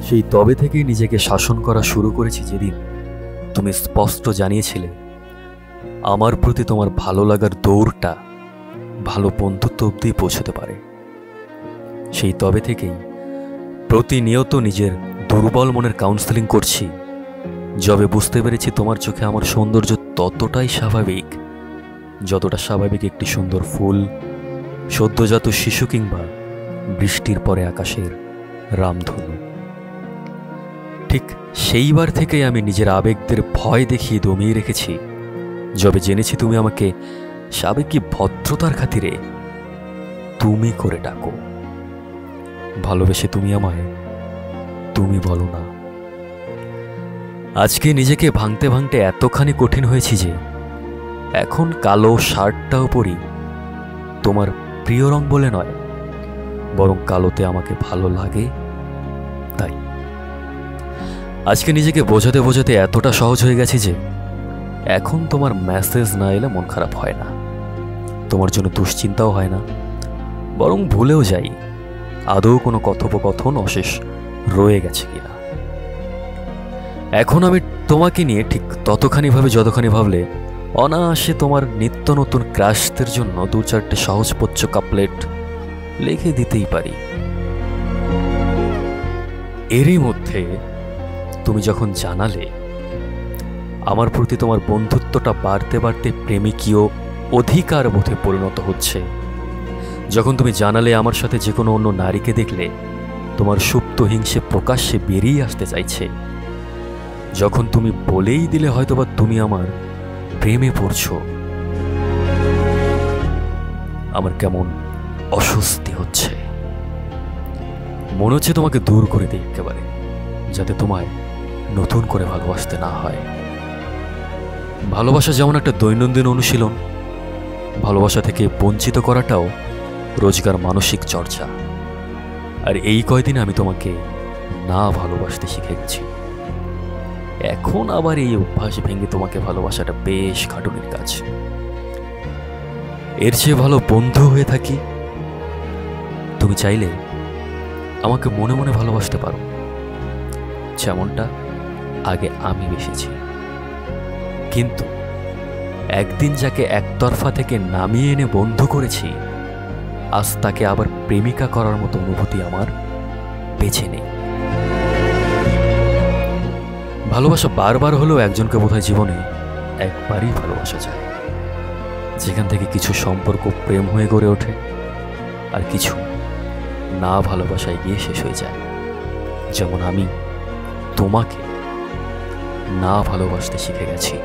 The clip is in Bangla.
সেই তবে থেকেই নিজেকে শাসন করা শুরু করেছি যেদিন তুমি স্পষ্ট জানিয়েছিলে আমার প্রতি তোমার ভালো লাগার দৌড়টা ভালো বন্ধুত্ব অবধি পৌঁছতে পারে। সেই তবে থেকেই প্রতিনিয়ত নিজের দুর্বল মনের কাউন্সেলিং করছি, যবে বুঝতে পেরেছি তোমার চোখে আমার সৌন্দর্য ততটাই স্বাভাবিক যতটা স্বাভাবিক একটি সুন্দর ফুল, সদ্যজাত শিশু কিংবা বৃষ্টির পরে আকাশের রামধনু। ঠিক সেইবার থেকেই আমি নিজের আবেগদের ভয় দেখিয়ে দমিয়ে রেখেছি, যবে জেনেছি তুমি আমাকে সাবেকি ভদ্রতার খাতিরে তুমি করে ডাকো। ভালোবেসে তুমি আমায় তুমি বলো না। আজকে নিজেকে ভাঙতে ভাঙতে এতখানি কঠিন হয়েছি যে এখন কালো শার্টটাও পরি তোমার প্রিয় রং বলে নয়, বরং কালোতে আমাকে ভালো লাগে তাই। আজকে নিজেকে বোঝাতে বোঝাতে এতটা সহজ হয়ে গেছি যে এখন তোমার মেসেজ না এলে মন খারাপ হয় না, তোমার জন্য দুশ্চিন্তাও হয় না, বরং ভুলেও যাই আদৌ কোনো কথোপকথন অশেষ রয়ে গেছে কিনা। এখন আমি তোমাকে নিয়ে ঠিক ততখানি ভাবে যতখানি ভাবলে অনায়াসে তোমার নিত্য নতুন ক্রাশদের জন্য 2-4টে সহজপচ্য কাপলেট লিখে দিতেই পারি। এরই মধ্যে তুমি যখন জানালে আমার প্রতি তোমার বন্ধুত্বটা বাড়তে বাড়তে প্রেমিকীয় অধিকার বোধে পরিণত হচ্ছে, যখন তুমি জানালে আমার সাথে যে কোনো অন্য নারীকে দেখলে তোমার সুপ্ত হিংসে প্রকাশ্যে বেরিয়ে আসতে চাইছে, যখন তুমি বলেই দিলে হয়তোবা তুমি আমার প্রেমে পড়ছ, আমার কেমন অস্বস্তি হচ্ছে। মনে হচ্ছে তোমাকে দূর করে দিই একেবারে, যাতে তোমায় নতুন করে ভালোবাসতে না হয়। ভালোবাসা যেমন একটা দৈনন্দিন অনুশীলন, ভালোবাসা থেকে বঞ্চিত করাটাও রোজকার মানসিক চর্চা। আর এই কয়দিন আমি তোমাকে না ভালোবাসতে শিখে গেছি। এখন আবার এই অভ্যাস ভেঙে তোমাকে ভালোবাসাটা বেশ খাটুনির কাজ। এর চেয়ে ভালো বন্ধু হয়ে থাকি। তুমি চাইলে আমাকে মনে মনে ভালোবাসতে পারো, যেমনটা আগে আমি বেসেছি। কিন্তু একদিন যাকে একতরফা থেকে নামিয়ে এনে বন্ধু করেছি, আজ তাকে আবার প্রেমিকা করার মতো অনুভূতি আমার বেঁচে নেই। ভালোবাসা বারবার হলেও একজনকে বোধহয় জীবনে একবারই ভালোবাসা যায়, যেখান থেকে কিছু সম্পর্ক প্রেম হয়ে গড়ে ওঠে আর কিছু না ভালোবাসায় গিয়ে শেষ হয়ে যায়। যেমন আমি তোমাকে না ভালোবাসতে শিখে গেছি।